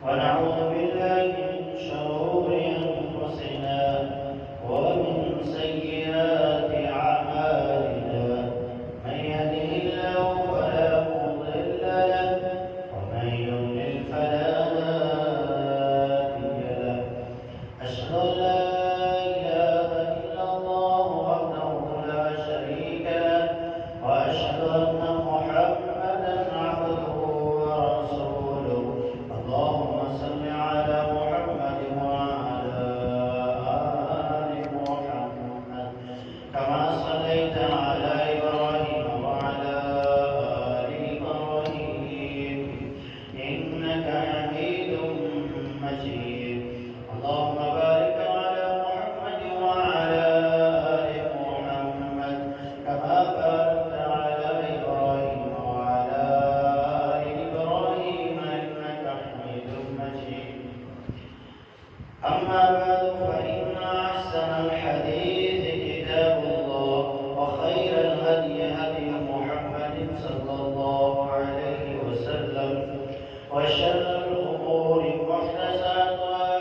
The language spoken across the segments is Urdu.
ونعوذ بالله من شرور أنفسنا ومن سيئات أعمالنا من يهده الله فلا مضل له ومن يضلل فلا هادي له أشهد أن لا إله إلا الله وحده لا شريك له وأشهد أن محمدا عبده ورسوله اللهم صل على محمد وعلى آل محمد كما صليت على إبراهيم وعلى آل إبراهيم إنك حميد مجيد اللهم بارك على محمد وعلى آل محمد كما باركت على إبراهيم وعلى آل إبراهيم إنك حميد مجيد أما بعد فإن أحسن الحديث كتاب الله وخير الهدي هدي محمد صلى الله عليه وسلم وشر الأمور محدثاتها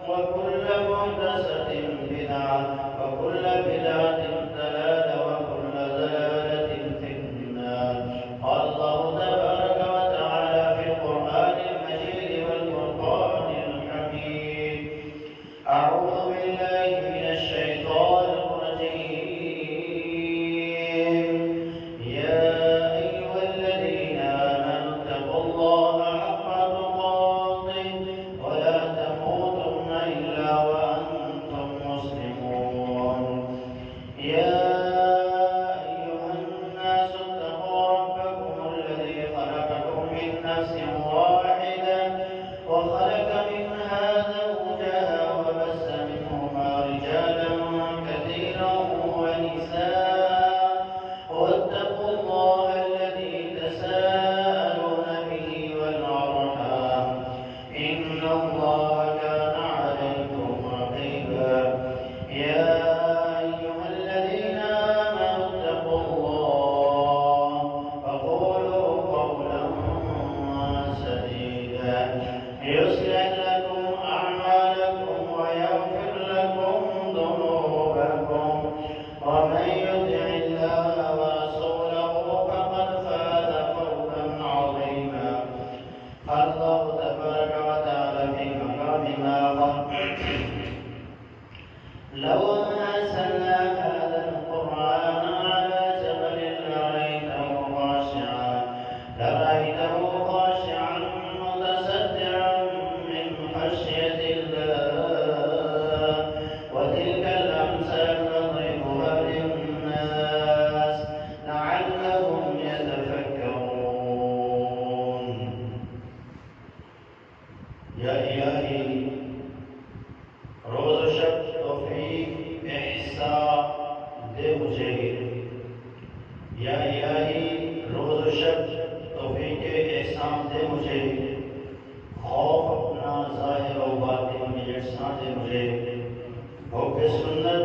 وكل محدثة بدعة وكل بدعة ضلالة وكل ضلالة في النار قال الله تبارك وتعالى في القرآن المجيد والفرقان الحميد أعوذ بالله من الشيطان الرجيم يا أيها الذين آمنوا اتقوا الله حق تقاته ولا تموتن إلا وأنتم مسلمون يا أيها الناس اتقوا ربكم الذي خلقكم من نفس واحدة وخلق منها زوجها وبث منهما رجالا كثيرا ونساء واتقوا الله الذي تساءلون به والأرحام إن الله كان عليكم رقيبا يا أيها الذين آمنوا اتقوا الله وقولوا قولا سديدا يصلح لكم أعمالكم ويغفر لكم ذنوبكم ومن يطع الله ورسوله فقد فاز فوزا عظيما قال الله تبارك وتعالى في مقام آخر لو أنزلنا هذا القرآن على جبل لرأيته خاشعا متصدعا من خشية الله وتلك الأمثال نضربها للناس لعلهم يتفكرون یا الہی روز و شب توفیق احسان دے مجھے یا الہی روز و شب توفیق احسان دے مجھے خوف اپنا ظاہر و باطن میں یکساں دے مجھے حب سنت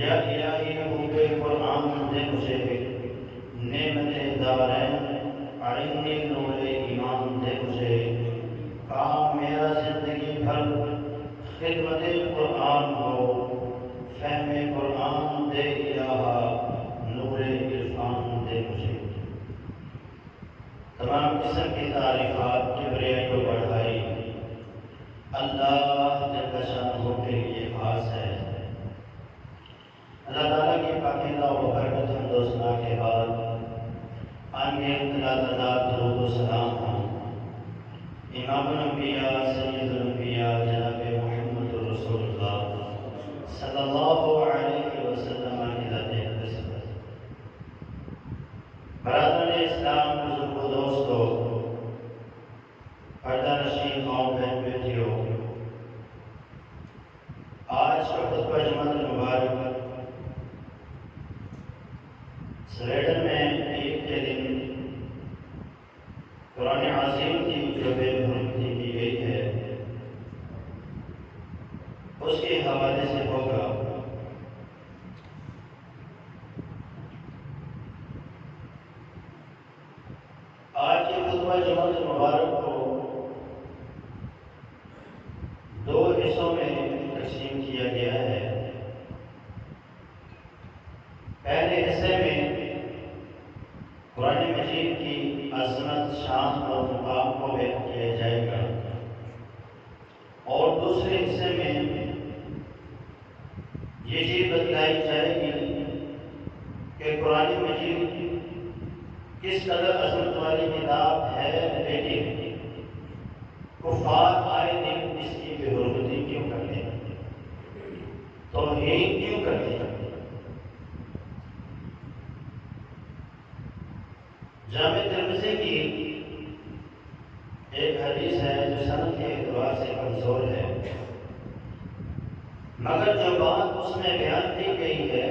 یا الہی حب قرآن دے مجھے نعمت دارین عین نور ایمان دے مجھے کام میرا زندگی بھر خدمت قرآن ہو فہم قرآن دے الہا نور عرفان دے مجھے تمام قسم کی تعریفات کبریائی کو بڑھائی اللہ جل شانہ کے لیے خاص ہے اللہ تعالیٰ کی پاکیزہ و برکت حمد و ثنا کے بعد آنگے درود و سلام ہوں امام الانبیاء سید الانبیاء جناب محمد رسول اللہ صلی اللہ علیہ وسلم کی ذات اقدس برادران اسلام بزرگ و دوستو پردہ نشین قوم بہن بیٹیوں آج کا خطبہ جمعۃ المبارک سویڈن میں عید کے دن قرآن عظیم کی جو بے حرمتی کی گئی ہے اس کے حوالے سے ہوگا آج کے خطبہ جمعۃ المبارک کو کفار آئے دن اس کی بے حرمتی کیوں کرتے ہیں، توہین کیوں کرتے ہیں؟ جامع ترمذی کی ایک حدیث ہے جو سند کے اعتبار سے کمزور ہے، مگر جو بات اس میں بیان کی گئی ہے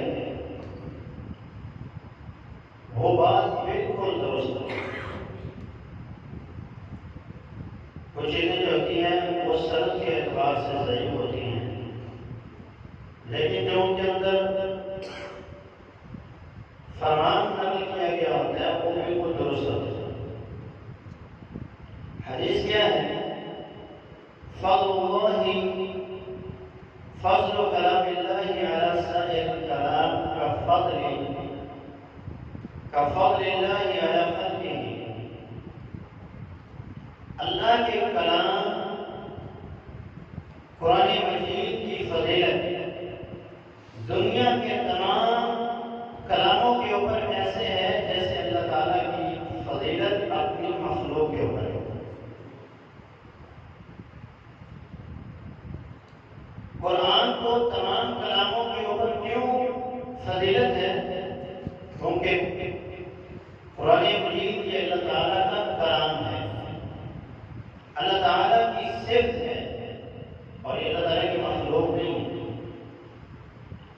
وہ بات بالکل درست ہے۔ کچھ چیزیں جو ہوتی ہیں وہ سند کے اعتبار سے ضعیف ہوتی ہیں، لیکن جو ان کے اندر فرمان نقل کیا گیا ہوتا ہے وہ بالکل درست ہوتا ہے۔ حدیث کیا ہے؟ فضل کلام اللہ علی سائر الکلام کفضل اللہ علی خلقہ۔ اللہ کے کلام قرآن مجید کی فضیلت دنیا کے تمام کلاموں کے اوپر ایسے ہے جیسے اللہ تعالیٰ کی فضیلت اپنی مخلوق کے اوپر ہے۔ قرآن کو تمام کلاموں کے اوپر کیوں فضیلت ہے؟ کیونکہ قرآن مجید یہ اللہ تعالیٰ کا کلام ہے، اللہ تعالیٰ کی صفت ہے، اور یہ اللہ تعالیٰ کی مخلوق نہیں ہے۔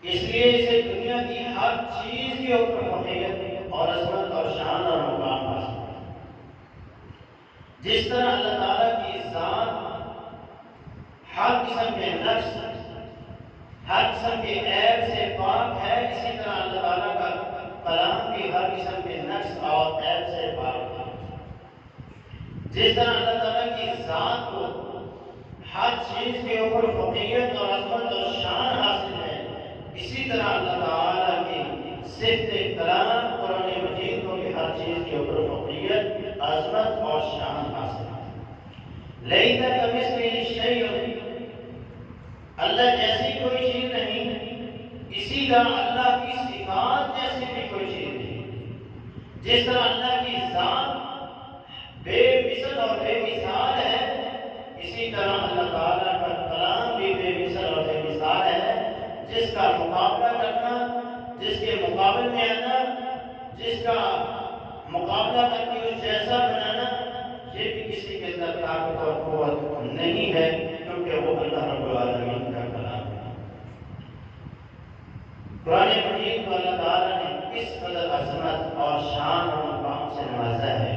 اس لیے اسے دنیا کی ہر چیز کے اوپر فضیلت اور عظمت اور شان اور مقام حاصل ہے۔ جس طرح اللہ تعالیٰ کی ذات ہر قسم کے نقص، ہر قسم کے عیب سے پاک ہے، اسی طرح اللہ تعالیٰ کا کلام بھی ہر قسم کے نقص اور عیب سے پاک ہے۔ جس طرح اللہ تعالیٰ کی ذات کو ہر چیز کے اوپر فوقیت اور عظمت اور شان حاصل ہے، اسی طرح اللہ تعالیٰ کی صفت کلام قرآن مجید کو بھی ہر چیز کے اوپر فوقیت، عظمت اور شان حاصل ہے۔ لیس کمثلہ شیء، اللہ جیسی کوئی چیز نہیں، اسی طرح اللہ کی صفات جیسی بھی کوئی چیز نہیں۔ جس طرح اللہ کی ذات بے مثل اور بے مثال ہے، اسی طرح اللہ تعالیٰ کا کلام بھی بے مثل اور بے مثال ہے، جس کا مقابلہ کرنا، جس کے مقابل میں آنا، جس کا مقابلہ کر کے اس جیسا بنانا، یہ بھی کسی کے اندر طاقت اور قوت نہیں ہے، کیونکہ وہ اللہ رب العالمین کا کلام ہے۔ قرآن مجید کو اللہ تعالیٰ نے اس قدر عظمت اور شان اور مقام سے نوازا ہے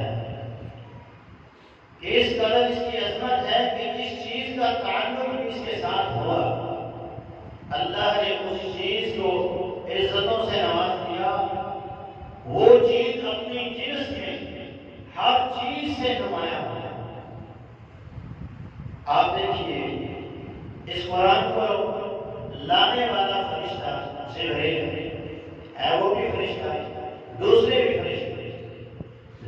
کہ اس قدر اس کی عظمت ہے کہ جس چیز کا تعلق اس کے ساتھ ہوا، اللہ نے اس چیز کو عزتوں سے نواز دیا۔ وہ چیز اپنی جنس میں ہر چیز سے نمایاں ہوا۔ آپ دیکھیے اس قرآن کو لانے والا فرشتہ جبرائیل ہے، وہ بھی فرشتہ ہے، دوسرے بھی فرشتے،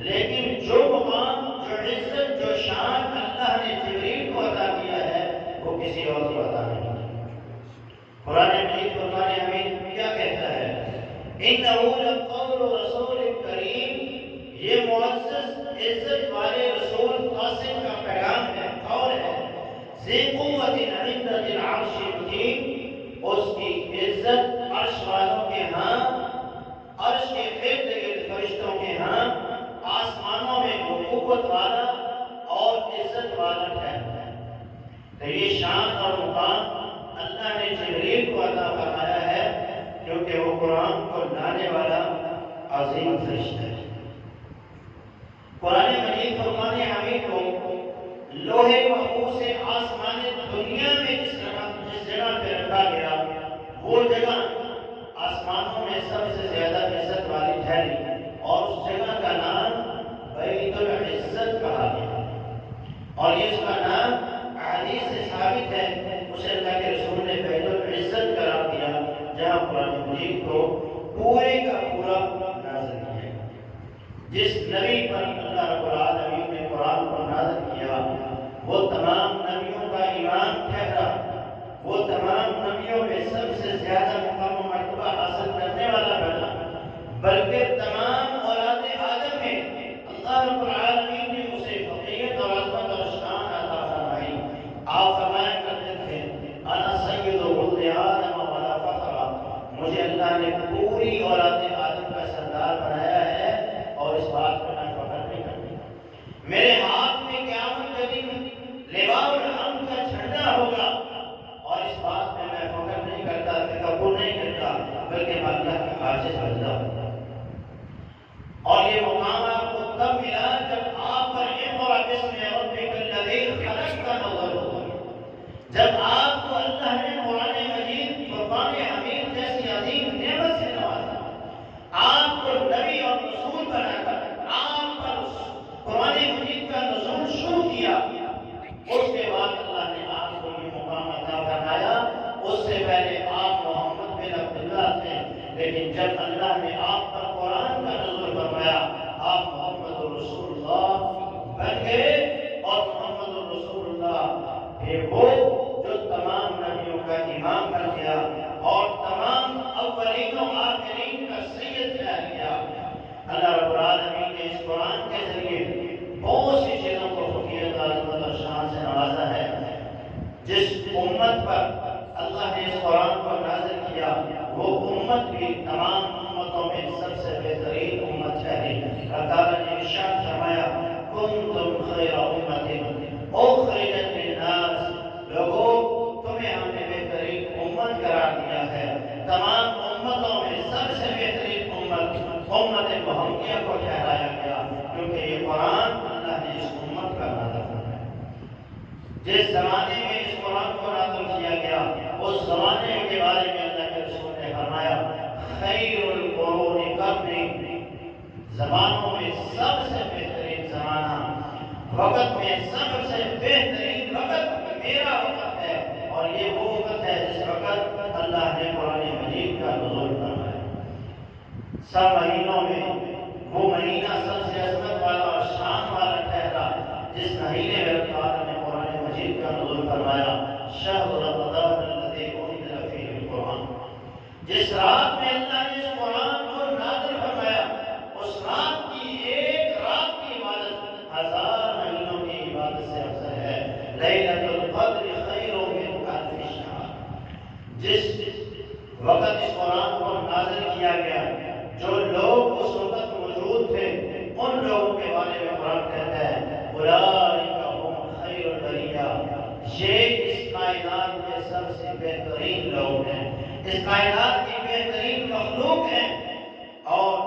لیکن جو مقام، جو عزت، جو شان اللہ نے جبرائیل کو عطا کیا ہے وہ کسی اور کو عطا نہیں۔ قرآن مجید فرمانے ہمیں کیا کہتا ہے؟ اِنَّهُ لَقَوْلُ رَسُولٍ كَرِيمٍ، یہ معزز عزت والے رسول قاسم کا پیغام ہے، قول ہے۔ ذِي قُوَّةٍ عِندَ ذِي الْعَرْشِ مُقِيمٍ، اس کی عزت عرش والوں کے ہاں، عرش کے ارد گرد فرشتوں کے ہاں، آسمانوں میں وہ قوت والا اور عزت والا ٹھہرتا ہے۔ تو یہ شان اور مقام اللہ نے جبرائیل کو عطا فرمایا ہے، کیونکہ وہ قرآن کو لانے والا عظیم فرشتہ ہے۔ قرآن مجید فرمانے ہمیں کو لوہے محفوظ سے آسمان دنیا میں جس جگہ پہ رکھا گیا، وہ جگہ آسمانوں میں سب سے زیادہ عزت والی ٹھہری، اور اس جگہ کا نام بیت العزت کہا گیا، اور اس کا نام حدیث سے ثابت ہے، اسے اللہ کے رسول نے بیت العزت قرار دیا، جہاں قرآن مجید کو پورے کا پورا نازل کیا۔ جس نبی پر اللہ رب العالمین نے قرآن کو نازل کیا، وہ تمام نبیوں کا امام ٹھہرا، وہ تمام نبیوں میں سب سے زیادہ مقام و مرتبہ حاصل کرنے والا بنا، بلکہ تمام اولاد آدم میں اللہ رب العالمین نے اسے فضیلت اور عظمت اور شان عطا فرمائی۔ جب آپ کو اللہ نے قرآن مجید فرقان حمید جیسی عظیم نعمت سے نوازا، آپ کو نبی اور رسول بنا کر آپ پر قرآن مجید کا نزول شروع کیا، اس کے بعد اللہ نے آپ کو یہ مقام عطا فرمایا۔ اس سے پہلے آپ محمد بن عبداللہ تھے، لیکن جب اللہ نے آپ پر قرآن کا نزول فرمایا، آپ محمد رسول اللہ بن گئے۔ اور محمد رسول اللہ پھر وہ جو تمام نبیوں کا امام بن گیا اور تمام اولین و آخرین کا سید ٹھہر گیا۔ اللہ رب العالمین نے اس قرآن کے ذریعے بہت سی چیزوں کو فقیرت عظمت اور شان سے نوازا ہے۔ جس امت پر اللہ نے اس قرآن کو نازل کیا، وہ امت بھی تمام امتوں میں سب سے بہترین امت ٹھہری۔ اللہ تعالیٰ نے ارشاد فرمایا، کنتم خیر امت اخرجت للناس، لوگوں تمہیں ہم نے بہترین امت قرار دیا ہے۔ تمام امتوں میں سب سے بہترین امت محمدیہ کو ٹھہرایا گیا، کیونکہ یہ قرآن اللہ نے اس امت کا نازل فرمایا۔ جس زمانے میں اس قرآن کو نازل کیا گیا، اس زمانے کے بارے میں اللہ کے رسول نے فرمایا، خیر القرون قرنی، زمانوں میں سب سے بہترین زمانہ، وقت میں سب سے بہترین وقت میرا وقت ہے، اور یہ وہ وقت ہے جس وقت اللہ نے قرآن مجید کا نزول فرمایا۔ سب مہینوں میں وہ مہینہ سب سے عظمت والا اور شان والا ٹھہرا جس مہینے میں اللہ تعالیٰ نے قرآن مجید کا نزول فرمایا، شہر رمضان الذی انزل فیہ القرآن۔ جس رات میں اللہ نے اس قرآن کو نازل فرمایا، اس رات کی ایک رات کی عبادت 1000 مہینوں کی عبادت سے افضل ہے۔ لیلۃ القدر خیر من الف شہر۔ جس وقت اس قرآن کو نازل کیا گیا، جو لوگ اس وقت موجود تھے، ان لوگوں کے بارے میں قرآن کہتا ہے، اولئک هم خیر البریہ، یہ اس کائنات کے سب سے بہترین لوگ ہیں، اس کائنات کی بہترین مخلوق ہیں۔ اور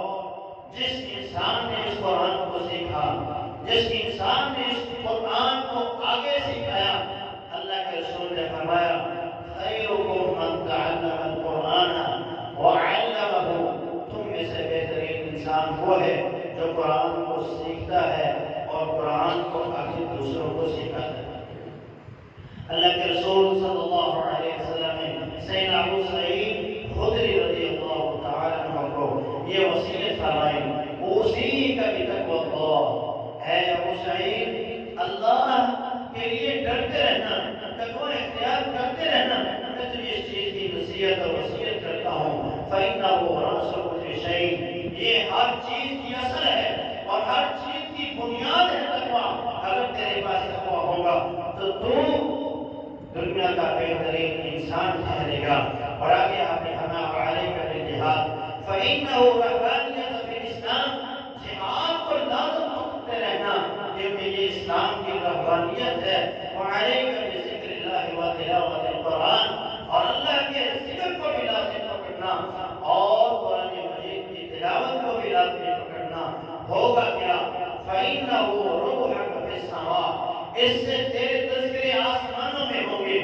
جس انسان نے اس قرآن کو سیکھا، جس انسان نے اس قرآن کو آگے سکھایا، اللہ کے رسول نے فرمایا، خیرکم من تعلم القرآن وعلمہ، تم میں سے بہترین انسان وہ ہے جو قرآن کو سیکھتا ہے اور قرآن کو آگے دوسروں کو سکھاتا ہے۔ اللہ کے رسول صلی اللہ علیہ وسلم نے سیدنا ابو سعید خدری رضی اللہ تعالیٰ عنہ کو یہ وصیت فرمائی، اوصیک بتقوی اللہ، اے ابو سعید اللہ کے لیے ڈرتے رہنا، تقوی اختیار کرتے رہنا۔ میں تجھے اس چیز کی نصیحت اور وصیت کرتا ہوں، فإنہ رأس كل شيء، یہ ہر چیز کی اصل ہے اور ہر چیز کی بنیاد ہے تقوی۔ اگر تیرے پاس تقوی ہوگا تو دنیا کا بہترین انسان ٹھہرے گا۔ اور آگے آپ نے فرمایا، علیک بالجہاد فإنہ رہبانیۃ فی الاسلام، جہاد کو لازم کرتے رہنا کیونکہ یہ اسلام کی رہبانیت ہے۔ وعلیک بذکر اللہ وتلاوۃ القرآن، اور اللہ کے ذکر کو بھی لازم پکڑنا اور قرآن مجید کی تلاوت کو بھی لازم پکڑنا۔ ہوگا کیا؟ فإنہ روحک فی السماء، اس سے تیرے تذکرے آسمانوں میں ہوں گے،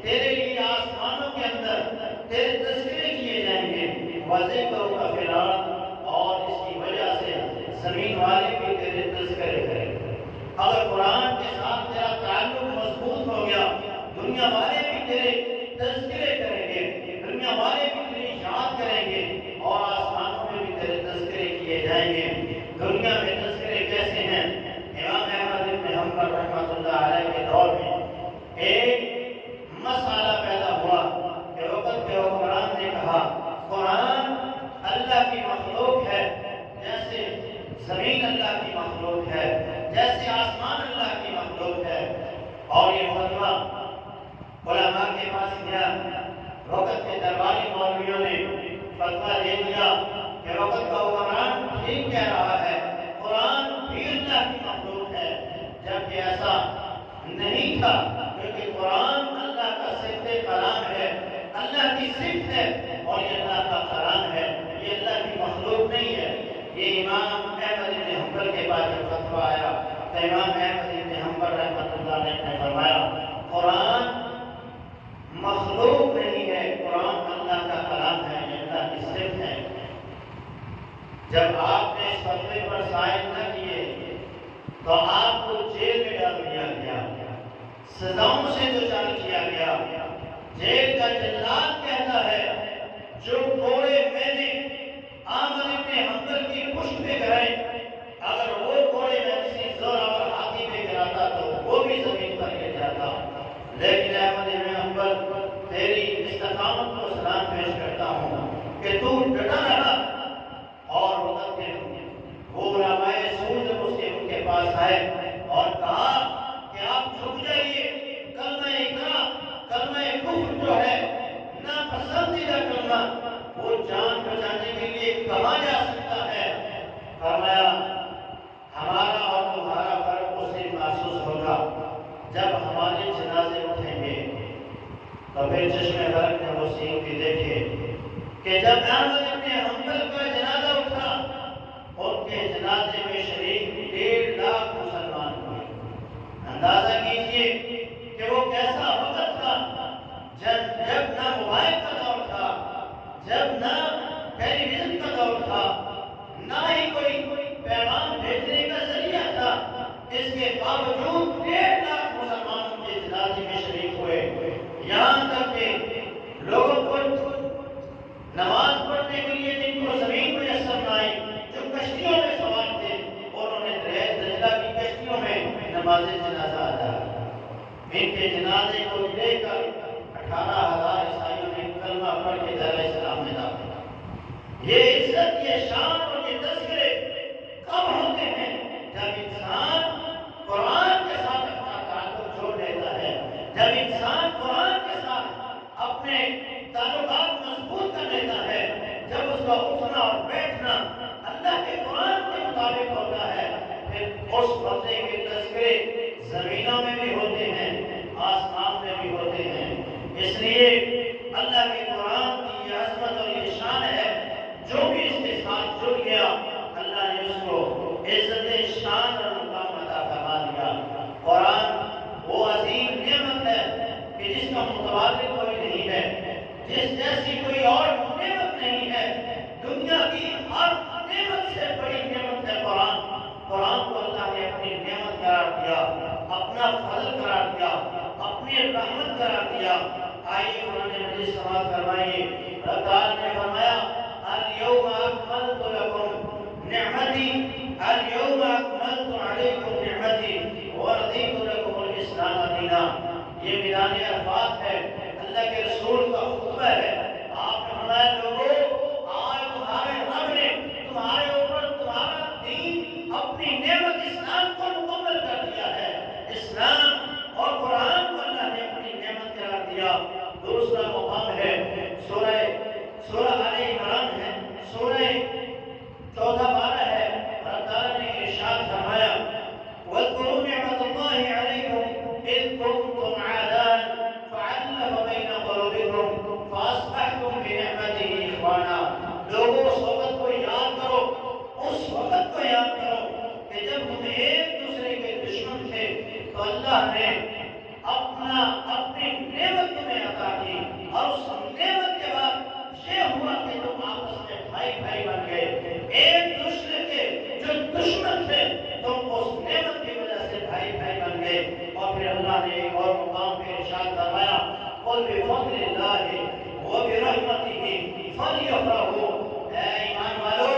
تیرے لیے آسمانوں کے اندر تیرے تذکرے کیے جائیں گے۔ وذکرک فی الارض، اور اس کی وجہ سے زمین والے بھی تیرے تذکرے کریں گے۔ اگر قرآن کے ساتھ تیرا تعلق مضبوط ہو گیا، دنیا والے بھی تیرے تذکرے کریں گے، دنیا والے بھی تیری یاد کریں گے، اور آسمانوں میں بھی تیرے تذکرے کیے جائیں گے۔ دنیا میں تذکرے کیسے ہیں؟ امام احمد بن حنبل رحمۃ اللہ علیہ کے دور میں ایک مسئلہ پیدا ہوا کہ وقت کے حکمران نے کہا، قرآن اللہ کی مخلوق ہے جیسے زمین اللہ کی مخلوق ہے، جیسے آسمان اللہ کی مخلوق ہے۔ اور یہ فتویٰ علماء کے پاس گیا، وقت کے درباری مولویوں نے فتویٰ دے دیا کہ وقت کا حکمران ٹھیک کہہ رہا ہے، قرآن بھی اللہ کی مخلوق ہے، جبکہ ایسا نہیں تھا، کیونکہ قرآن اللہ کا صفت کلام ہے، اللہ کی صفت ہے، اور یہ اللہ کا کلام ہے، یہ اللہ کی مخلوق نہیں ہے۔ یہ امام احمد بن حنبل کے پاس جب فتویٰ آیا تو امام احمد بن حنبل رحمۃ اللہ نے فرمایا، قرآن سزاؤں سے دوچار کیا گیا۔ جیل کا جلاد کہتا ہے جو گھوڑے میں نے عامر ابن حنبل کی پشت پہ گرائے، اگر وہ گھوڑے میں کسی زوراور ہاتھی پہ گراتا تو وہ بھی زمین پر گر جاتا۔ لیکن احمد ابن حنبل تیری استقامت کو سلام پیش کرتا ہوں کہ تو ڈٹا رہا۔ اور وہ علماء سود ان کے پاس آئے اور کہا کہ آپ جھک جائیے، کلمہ اقرار، کلمہ کفر جو ہے ناپسندیدہ کلمہ، وہ جان بچانے کے لیے کہا جا سکتا ہے۔ فرمایا ہمارا اور تمہارا فرق اس دن محسوس ہوگا جب ہمارے جنازے اٹھیں گے۔ تو پھر چشم فرق نے وہ سین بھی دیکھے کہ جب احمد ابن حنبل کا جنازہ اٹھا، ان کے جنازے میں شریک 1.5 لاکھ مسلمان ہوئے۔ اندازہ کیجئے کہ وہ کیسا وقت تھا جب نہ موبائل کا دور تھا، جب نہ ٹیلی ویژن کا دور تھا، نہ ہی کوئی پیغام بھیجنے کا ذریعہ تھا۔ اس کے باوجود 1.5 لاکھ مسلمانوں کے جنازے میں شریک ہوئے۔ یہاں تک کہ لوگوں کو نماز پڑھنے کے لیے جن کو زمین میسر نہ آئی، جو کشتیوں میں سوار تھے، انہوں نے دجلہ کی کشتیوں میں نماز جنازہ ادا کیا۔ ان کے جنازے کو لے کر 18,000 عیسائیوں نے کلمہ پڑھ کے دار اسلام میں داخل کیا۔ یہ عزت، یہ شان اور یہ تذکرے کب ہوتے ہیں؟ جب انسان قرآن کے ساتھ اپنا تعلق جوڑ لیتا ہے، جب انسان قرآن کے ساتھ اپنے تعلقات مضبوط کر لیتا ہے، جب اس کا اٹھنا اور بیٹھنا اللہ کے قرآن کے مطابق ہوتا ہے، پھر اس بندے کے تذکرے زمینوں میں بھی ہوتے ہیں، آسمان میں بھی ہوتے ہیں۔ اس لیے اللہ کے قرآن کی یہ عظمت اور یہ شان ہے، جو بھی اس کے ساتھ جڑ گیا اللہ نے اس کو عزت، شان اور مقام عطا فرما دیا۔ قرآن وہ عظیم نعمت ہے کہ جس کا متبادل کوئی نہیں ہے، جس جیسی کوئی اور نعمت نہیں ہے۔ دنیا کی ہر نعمت سے بڑی نعمت ہے قرآن۔ قرآن کو اللہ نے اپنی نعمت قرار دیا، اپنا فضل قرار دیا، اپنی رحمت قرار دیا۔ آئیے قرآن مجید سماعت فرمائیے۔ اللہ نے فرمایا اليوم اکملت لکم نعمتی اليوم اکملت علیکم نعمتی ورضیت لکم الاسلام دینا۔ یہ میدان عرفات ہے، اللہ کے رسول کا خطبہ ہے۔ آپ نے فرمایا لوگوں، آج تمہارے رب نے تمہارے اوپر تمہارا دین، اپنی نعمت اسلام کو مکمل کر دیا ہے۔ اسلام اور قرآن کو اللہ نے اپنی نعمت قرار دیا۔ دوسرا مقام ہے سورہ آل عمران ہے، سورہ 14-12 ہے۔ اللہ تعالیٰ نے ارشاد فرمایا وَاذْكُرُوا نِعْمَتَ اللَّهِ عَلَيْكُمْ إِذْ كُنْتُمْ أَعْدَاءً فَأَلَّفَ بَيْنَ قُلُوبِكُمْ فَأَصْبَحْتُمْ بِنِعْمَتِهِ إِخْوَانًا۔ لوگوں اس وقت کو یاد کرو، اس وقت کو یاد کرو کہ جب تم ایک دوسرے کے دشمن تھے تو اللہ نے اپنی نعمت تمہیں عطا کی، اور اس نعمت کے بعد یہ ہوا کہ تم آپس میں بھائی بھائی بن گئے۔ ایک دوسرے کے جو دشمن تھے تم اس نعمت کی وجہ سے بھائی بھائی بن گئے۔ اور پھر اللہ نے ایک اور مقام پہ ارشاد فرمایا قُلْ بِفَضْلِ اللَّهِ وَبِرَحْمَتِهِ فَلْيَفْرَحُوا۔ اے ایمان والو،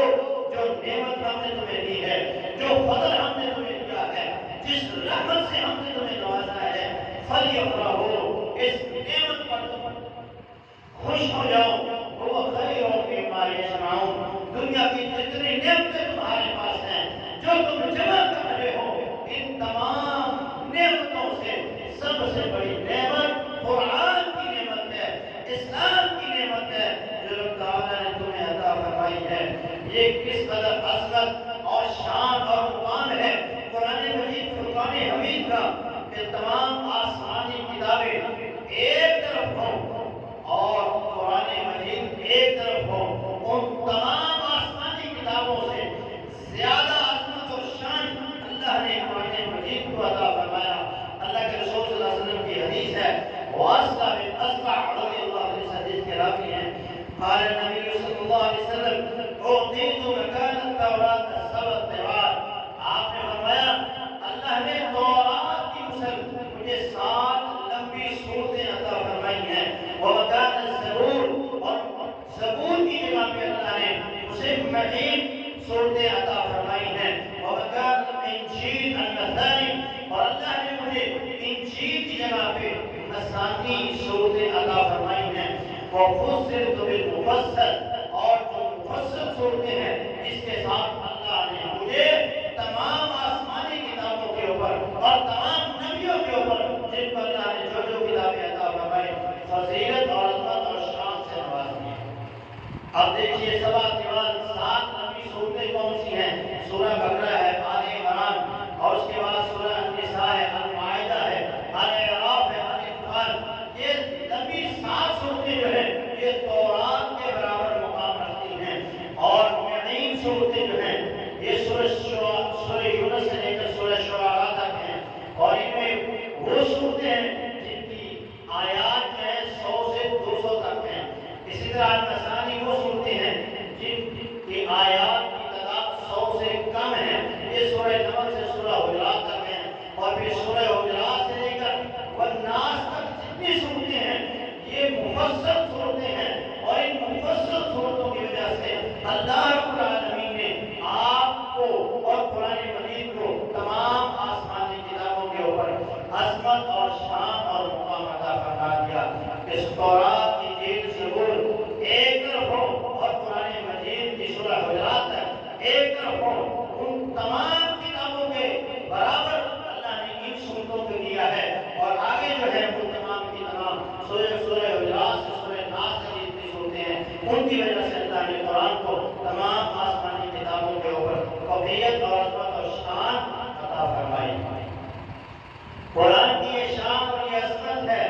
جو نعمت ہم نے تمہیں دی ہے، جو فضل ہم نے تمہیں دیا ہے، جس رحمت سے ہم نے تمہیں نوازا ہے، فَلْيَفْرَحُوا، اس نعمت پر تم خوش ہو جاؤ۔ وہ خیر مما یجمعون، دنیا کی جتنی نعمتیں تمہارے پاس ہیں، جو تم جمع کر رہے ہو، ان تمام نعمتوں سے سب سے بڑی نعمت قرآن کی نعمت ہے، اسلام کی نعمت ہے جو اللہ تعالیٰ نے تمہیں عطا فرمائی ہے۔ یہ کس قدر عظمت اور شان اور مقام ہے قرآن مجید فرقان حمید کا، کہ تمام آسمانی کتابیں ایک طرف ہوں اور قرآن مجید ایک طرف ہوں۔ ان تمام آسمانی کتابوں سے زیادہ عظمت اور شان اللہ نے قرآن مجید کو عطا فرمایا۔ اللہ کے رسول صلی اللہ علیہ وسلم کی حدیث ہے، واسطہ بن اسقع رضی اللہ عنہ اس حدیث کے راوی ہیں، قال النبی صلی اللہ علیہ وسلم اعطیت مکان التوراۃ نصانی صورتیں عطا فرمائی ہیں، وَفُصِّلْتُ بِالْمُفَصَّلِ، اور جو مفصل صورتیں ہیں اس کے ساتھ اللہ نے مجھے تمام آسمانی کتابوں کے اوپر اور تمام نبیوں کے اوپر جن پر اللہ نے جو جو کتابیں عطا فرمائی فضیلت اور عظمت اور شان سے نواز دیا۔ اب دیکھیے سبا دیوال 7 نبی صورتیں کون سی ہیں؟ سورہ بقرہ ہے، آل عمران، اور اس کے بعد سورہ النساء ہے، المائدہ ہے، آل اعراف ہے، آل انفال۔ یہ نبی 7 صورتیں جو ہیں یہ تورات کے برابر مقام رکھتی ہیں، اور 9 صورتیں جو ہیں یہ سورہ یونس سے لے کر سورہ شعراء تک ہیں، اور ان میں وہ صورتیں ہیں جن کی آیات جو ہیں 100 سے 200 تک ہیں۔ اسی طرح نصانی وہ صورتیں ہیں جن کی آیات کی تعداد 100 سے کم ہے، یہ سورہ نمل سے سورہ حجرات تک ہیں، اور پھر سورہ حجرات سے لے کر والناس تک جتنی صورتیں ہیں یہ مفصل صورتیں ہیں، اور ان مفصل صورتوں کی وجہ سے اللہ رب العالمین نے آپ کو اور قرآن مجید کو تمام آسمانی کتابوں کے اوپر عظمت اور شان اور مقام عطا فرما دیا۔ اس تورات کی جیل زبور ایک طرف ہو اور قرآن مجید کی سورہ حجرات تک ایک طرف ہو، ان تمام کتابوں کے برابر اللہ نے ان صورتوں کو دیا ہے، اور آگے جو ہے وہ تمام کی تمام سورہ حجرات سے سورہ ناس تک جتنی صورتیں ہیں ان کی وجہ سے اللہ نے قرآن کو تمام آسمانی کتابوں کے اوپر فوقیت اور عظمت اور شان عطا فرمائی۔ قرآن کی یہ شان اور یہ عظمت ہے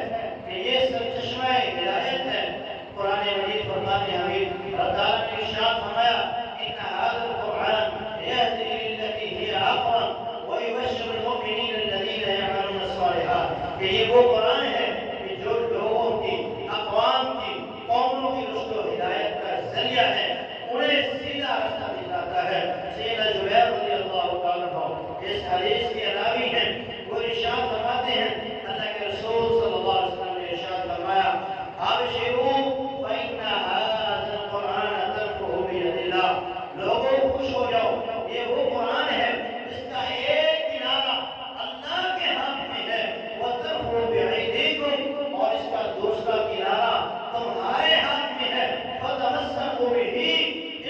کہ یہ سرچشمہ ہدایت ہے۔ قرآن مجید فرماتے ہیں حبیب اللہ تعالیٰ نے ارشاد فرمایا ان هذا القرآن يهدي للتي هي اقوم ويبشر المؤمنين الذين يعملون الصالحات، کہ یہ وہ قرآن ہے کہ جو لوگوں کی، اقوام کی، قوموں کی رشد و ہدایت کا ذریعہ ہے، انہیں سیدھا راستہ دکھاتا ہے۔ سیدنا جبیر رضی اللہ تعالیٰ عنہ اس حدیث کے راوی ہیں، وہ ارشاد فرماتے ہیں اللہ کے رسول صلی اللہ علیہ وسلم نے ارشاد فرمایا ابشروا فإن هذا القرآن تركه بيد الله، لوگوں خوش ہو جاؤ، یہ وہ قرآن ہے جس کا ایک کنارہ اللہ کے ہاتھ میں ہے، وَتَرْفُوا بِأَيْدِيكُمْ، اور اس کا دوسرا کنارہ تمہارے ہاتھ میں ہے، فَتَمَسَّكُوا بِهِ،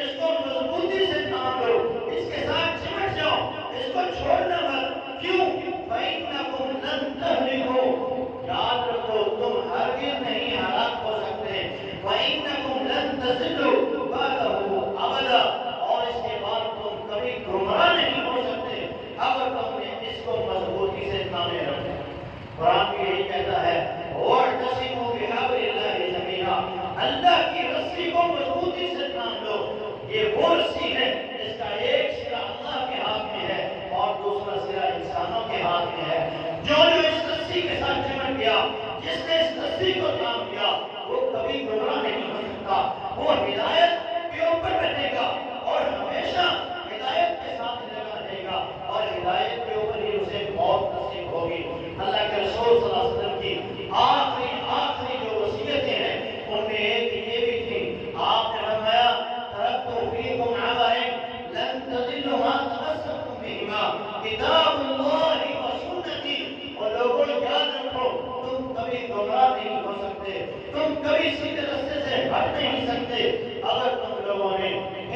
اس کو مضبوطی سے تھام لو، اس کے ساتھ چمٹ جاؤ، اس کو چھوڑنا مت۔ کیوں؟ فَإِنَّكُمْ لَن تَهْلِكُوا، یاد رکھو تم ہرگز نہیں ہلاک ہو سکتے، وَإِنَّكُمْ لَن تَضِلُّوا بَعْدَهُ أَبَدًا، اور اس کے بعد تم کبھی گمراہ نہیں ہو سکتے اگر تم نے اس کو مضبوطی سے تھامے رکھا۔ قرآن بھی یہی کہتا ہے وَاعْتَصِمُوا بِحَبْلِ اللَّهِ جَمِيعًا، اللہ کی رسی کو مضبوطی سے تھام لو۔ یہ وہ رسی ہے جس کا ایک سرا اللہ کے ہاتھ میں ہے اور دوسرا سرا انسانوں کے ہاتھ میں ہے۔ جو اس رسی کے ساتھ چمٹ گیا، جس نے اس رسی کو تھام لیا، وہ کبھی گمراہ نہیں ہو سکتا، وہ ہدایت کے اوپر رہے گا اور ہمیشہ ہدایت کے ساتھ لگا رہے گا، اور ہدایت کے اوپر ہی اسے موت نصیب ہوگی۔ اللہ کے رسول صلی اللہ علیہ وسلم کی آخری جو وصیتیں ہیں ان میں ایک یہ بھی تھی، آپ نے فرمایا ترکت فیکم عمرین لن تضلوا ما تمسکتم بہما کتاب اللہ و سنتی، اور لوگوں یاد رکھو تم کبھی گمراہ نہیں ہو سکتے، تم کبھی سیدھے راستے سے ہٹ نہیں سکتے اگر تم لوگوں نے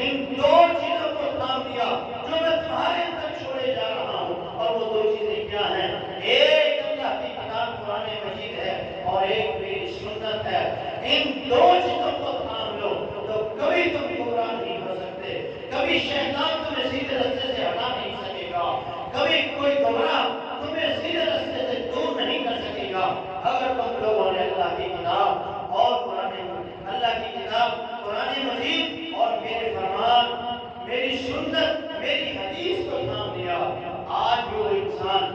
ان 2 چیزوں کو تھام لیا جو میں تمہارے اندر چھوڑے جا رہا ہوں۔ اور وہ 2 چیزیں کیا ہیں؟ ایک اللہ کی کتاب قرآن مجید ہے اور ایک میری سنت ہے۔ ان 2 چیزوں کو تھام لو تو کبھی تم گمراہ نہیں ہو سکتے، کبھی شیطان تمہیں سیدھے راستے سے ہٹا نہیں سکے گا، کبھی کوئی گمراہ تمہیں سیدھے راستے سے دور نہیں کر سکے گا اگر تم لوگوں نے اللہ کی کتاب اور اللہ کی کتاب قرآن مجید اور میرے فرمان، میری سنت، میری حدیث کو تھام لیا۔ آج وہ انسان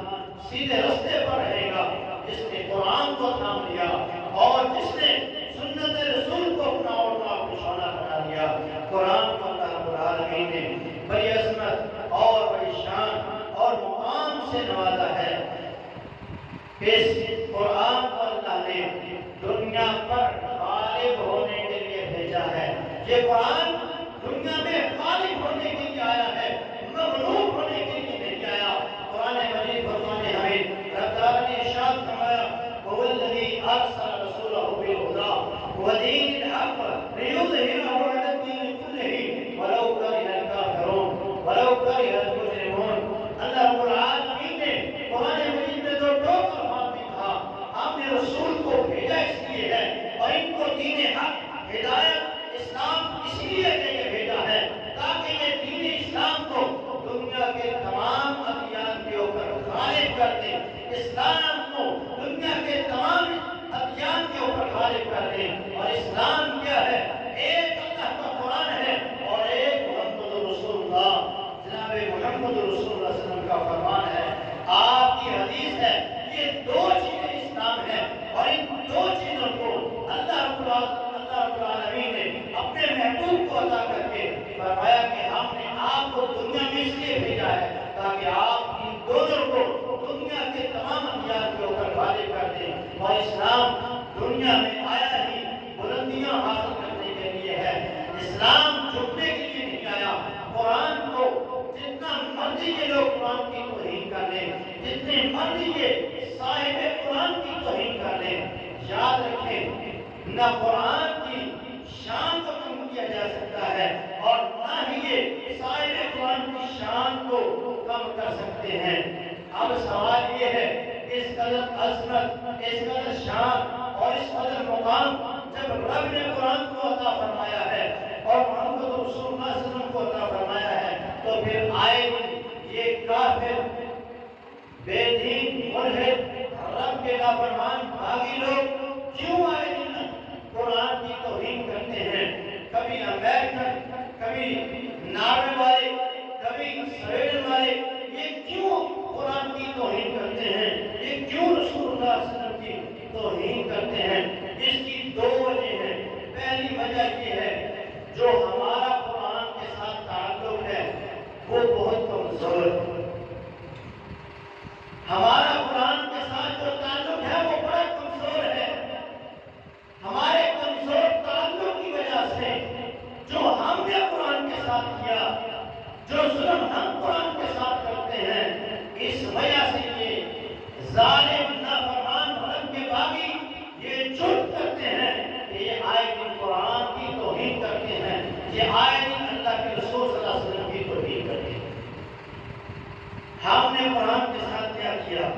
سیدھے راستے پر رہے گا جس نے قرآن کو تھام لیا اور جس نے سنت رسول کو اپنا اوڑھنا اور بچھونا بنا لیا۔ قرآن کو اللہ رب العالمین نے بڑی عظمت اور بڑی شان اور مقام سے نوازا ہے۔ اس قرآن کو اللہ نے دنیا پر غالب ہونے کے لیے بھیجا ہے۔ یہ قرآن دنیا میں غالب ہونے کے لیے آیا ہے، مغلوب ہونے کے لیے نہیں آیا۔ قرآن مجید فرمانے ہمیں رب تعالیٰ نے ارشاد فرمایا هو الذی اپنے رسول کو بھیجا اس لیے ہے، اور ان کو دین حق، ہدایت، اسلام اس لیے دے کے بھیجا ہے تاکہ یہ دین اسلام کو دنیا کے تمام ادیان کے اوپر غالب کر دے، اسلام کو دنیا کے تمام ادیان کے اوپر غالب کر دے۔ اور اسلام کیا ہے؟ ایک اللہ کا قرآن ہے اور ایک محمد رسول اللہ، جناب محمد رسول اللہ صلی اللہ علیہ وسلم کا فرمان ہے، آپ کی حدیث ہے۔ یہ دو چیزیں اسلام ہے، اور ان دو چیزوں کو اللہ رب العالمین نے اپنے محبوب کو عطا کر کے فرمایا کہ ہم نے آپ کو دنیا میں اس لیے بھیجا ہے تاکہ آپ ان دونوں کو دنیا کے تمام ادیان کے اوپر غالب کر دیں۔ اور اسلام دنیا میں آیا ہی بلندیاں حاصل کرنے کے لیے ہے، اسلام جھکنے کے لیے نہیں آیا۔ قرآن کو جتنا مرضی یہ لوگ قرآن کی توہین کر لیں، جتنے مرضی یہ صاحب قرآن کی توہین کر لیں، یاد رکھیں نہ قرآن کی شان کو کم کیا جا سکتا ہے اور نہ ہی یہ صاحب قرآن کی شان کو کم کر سکتے ہیں۔ اب سوال یہ ہے، اس قدر عظمت، اس قدر شان اور اس قدر مقام جب رب نے قرآن کو عطا فرمایا ہے اور محمد رسول اللہ صلی اللہ علیہ وسلم کو عطا فرمایا ہے، تو پھر آئے دن یہ کافر، بے دین، ملحد، رب کے نافرمان باغی لوگ کیوں آئے دن قرآن کی توہین کرتے ہیں؟ کبھی امریکن، کبھی ناروے والے، کبھی سویڈن والے، یہ کیوں قرآن کی توہین کرتے ہیں؟ یہ کیوں رسول اللہ صلی اللہ علیہ وسلم کی توہین کرتے ہیں؟ اس کی دو وجہ ہیں۔ پہلی وجہ یہ ہے، جو ہمارا قرآن کے ساتھ تعلق ہے وہ بہت کمزور ہے۔ ہمارا قرآن کے ساتھ جو تعلق ہے وہ بڑا کمزور ہے۔ ہمارے کمزور تعلق کی وجہ سے جو ہم نے قرآن کے ساتھ کیا، جو ظلم ہم قرآن کے ساتھ کرتے ہیں، اس وجہ سے یہ ظالم، نافرمان، رب کے باغی یہ جرم کرتے ہیں کہ یہ آئے دن قرآن کی توہین کرتے ہیں، یہ آئے دن اللہ کے رسول صلی اللہ علیہ وسلم کی توہین کرتے ہیں۔ ہم نے قرآن کے ساتھ کیا کیا؟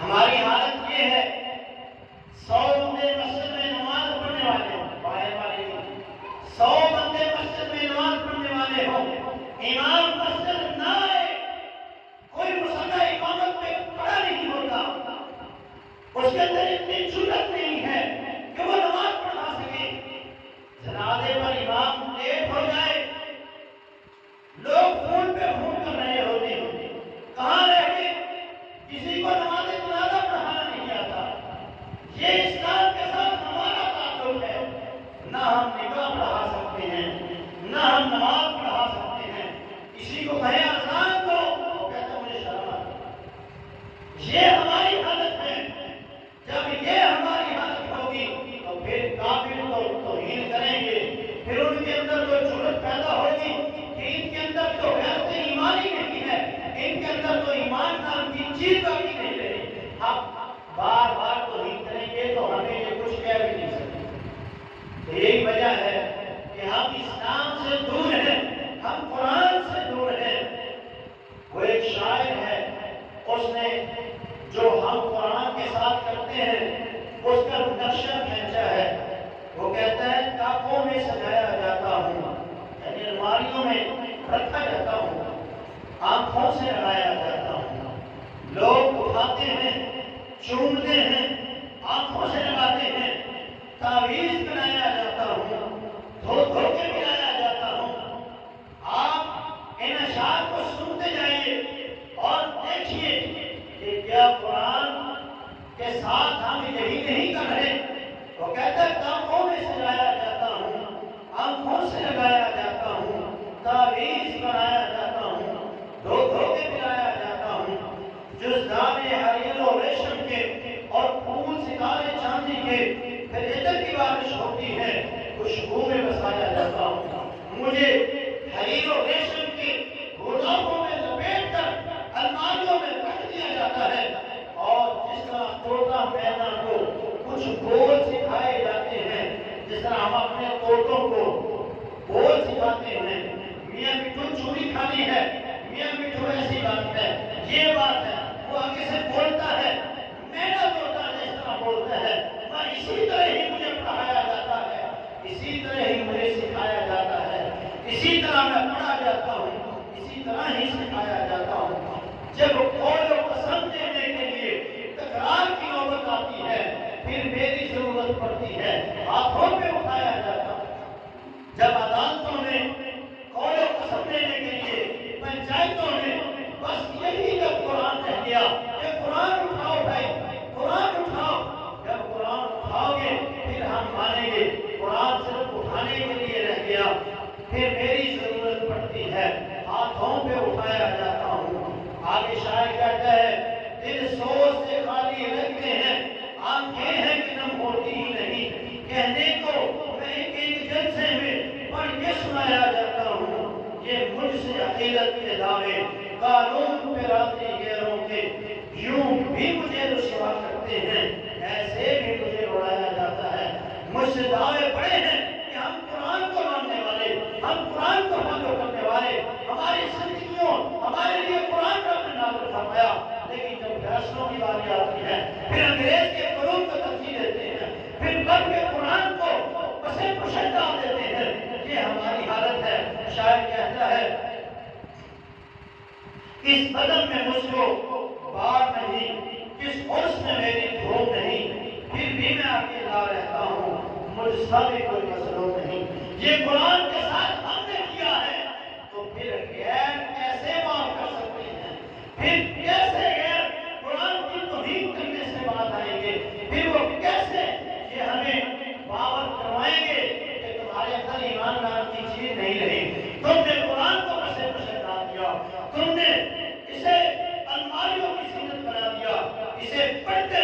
ہماری حالت یہ ہے، 100 بندے مسجد میں نماز پڑھنے والے ہوں، باہر والے نہیں، 100 بندے مسجد میں نماز پڑھنے والے ہوں، امام مسجد نہ آئے، کوئی مسلح امامت میں کھڑا نہیں ہوتا، اس کے اندر اتنی جرأت نہیں ہے کہ وہ نماز پڑھا سکے۔ جنازے پر امام لیٹ ہو جائے، لوگ فون پہ فون کر رہے ہوتے ہیں، کہاں رہ گئے؟ کسی کو نماز جنازہ پڑھانا نہیں آتا۔ یہ اسلام کے ساتھ ہمارا تعلق ہے، نہ ہم نکاح پڑھا سکتے ہیں، نہ ہم نماز پڑھا سکتے ہیں۔ کسی کو کہے اذان دو، وہ کہتا ہے مجھے شرم آتی ہے۔ یہ ہماری حالت ہے۔ جب یہ ہماری حالت ہوگی تو پھر کافر تو توہین کریں گے، پھر ان کے اندر جو جرأت پیدا ہوگی کہ ان کے اندر تو غیرت ایمانی نہیں ہے، ان کے اندر تو ایمان نام کی چیز باقی نہیں رہی، اب بار بار توہین کریں گے تو ہمیں یہ کچھ کہہ بھی نہیں سکتے۔ تو یہی وجہ ہے کہ ہم اسلام سے دور ہیں، ہم قرآن سے دور ہیں۔ وہ ایک شاعر ہے، اس نے جو ہم قرآن کے ساتھ کرتے ہیں اس کا نقشہ کھینچا ہے۔ وہ کہتا ہے تاکوں میں سجایا جاتا ہوں، یعنی الماریوں میں رکھا جاتا ہوں، آنکھوں سے لگایا جاتا ہوں، لوگ اٹھاتے ہیں، چومتے ہیں، آنکھوں سے لگاتے ہیں، تعویذ بنایا جاتا ہوں، دھو دھو کے پلایا جاتا ہوں۔ آپ ان اشعار کو سنتے جائیے اور دیکھیے کہ کیا قرآن کے ساتھ ہم یہی نہیں کر رہے۔ وہ کہتا ہے آنکھوں میں سجایا جاتا ہوں، آنکھوں سے لگایا جاتا ہوں، تعویذ بنایا جاتا ہوں، دھو دھو کے پلایا جاتا ہوں، جزدان حریر و ریشم کے اور پھول ستارے چاندی کے پھر عطر کی بارش ہوتی ہے، خوشبو میں بسایا جاتا ہوں۔ مجھے حریر و ریشم کے غلافوں میں لپیٹ کر الماریوں میں رکھ دیا جاتا ہے، اور جس طرح طوطا مینا کو کچھ بول سکھائے جاتے ہیں، جس طرح ہم اپنے طوطوں کو بول سکھاتے ہیں، میاں مٹھو چوری کھانی ہے، میاں مٹھو ایسی بات ہے، یہ بات ہے، وہ آگے سے بولتا ہے، مینا اتنا ہی سکھایا جاتا ہوں، جب قول و قسم دینے کے لیے تکرار کی نوبت آتی ہے پھر میری ضرورت پڑتی ہے ہاتھوں پہ اٹھایا جاتا ہوں۔ جب عدالتوں میں قول و قسم دینے کے لیے پنچایتوں میں بس یہی جب قرآن رہ گیا کہ قرآن اٹھاؤ بھائی، قرآن اٹھاؤ، جب قرآن اٹھاؤ گے پھر ہم مانیں گے، قرآن صرف اٹھانے کے لیے رہ گیا پھر میری ضرورت پڑتی ہے ہاتھوں پہ اٹھایا جاتا ہوں۔ آگے شاعر کہتا ہے دل سوچ سے خالی رہتے ہیں، آنکھیں ہیں کہ نم ہوتی ہی نہیں، کہنے کو میں ایک جلسے میں پڑھ کے سنایا جاتا ہوں، یہ مجھ سے عقیدت کے دعوے قانون پہ راضی غیروں کے یوں بھی مجھے رسوا کرتے ہیں، ایسے بھی مجھے اڑایا جاتا ہے۔ مجھ سے دعوے بڑے ہیں کہ ہم قرآن کو ماننے والے، ہم قرآن کو فالو کرنے والے، ہماری زندگیوں ہمارے لیے قرآن کا نازل فرمایا، لیکن جب فیصلوں کی باری آتی ہے پھر انگریز کے قانون کو ترجیح دیتے ہیں، پھر بڑھ کے قرآن کو پسے پشت ڈال دیتے ہیں۔ یہ ہماری حالت ہے۔ شاعر کہتا ہے اس بدن میں مجھ کو بار نہیں، اس عرص میں میری دھوم نہیں، پھر بھی میں اکیلا رہتا ہوں، مجھ سا بھی کوئی مسلو نہیں۔ یہ قرآن کے ساتھ ہم نے کیا ہے تو پھر غیر کیسے معاف کر سکتے ہیں؟ پھر کیسے غیر قرآن کی توہین کرنے سے بات آئیں گے؟ پھر وہ کیسے یہ ہمیں باور کروائیں گے کہ تمہارے اندر ایمان نام کی چیز نہیں رہی؟ تم نے قرآن کو پسے پشت ڈال دیا، تم نے اسے الماریوں کی زینت بنا دیا، اسے پڑھتے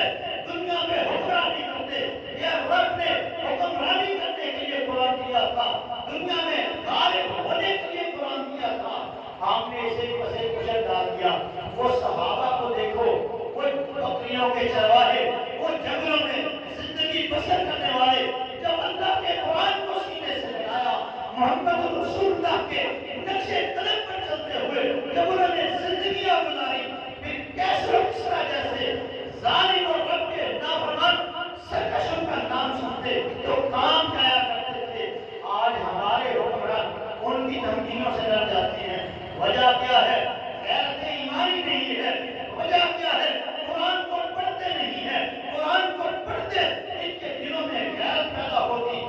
دنیا میں حکمرانی کرتے۔ یہ رب نے حکمرانی کرنے کے لیے قرآن دیا تھا، دنیا میں غالب ہونے کے لیے قرآن دیا تھا، ہم نے اسے پسے پشت ڈال دیا۔ وہ صحابہ کو دیکھو، وہ بکریوں کے چرواہے، وہ جنگلوں میں زندگی بسر کرنے والے، جب اللہ کے قرآن کو سینے سے لگایا، محمد رسول اللہ کے نقشے قدم پر چلتے ہوئے جب انہوں نے زندگیاں گزاری، پھر کیسر و کسریٰ جیسے ظالم اور رب کے نافرمان سرکشوں کا نام سنتے تو کام جایا کرتے تھے۔ آج ہمارے حکمران ان کی دھمکیوں سے ڈر جاتے ہیں۔ وجہ کیا ہے؟ غیرت ایمانی نہیں ہے۔ وجہ کیا ہے؟ قرآن کو پڑھتے نہیں ہے۔ قرآن کو پڑھتے ان کے دلوں میں غیرت پیدا ہوتی۔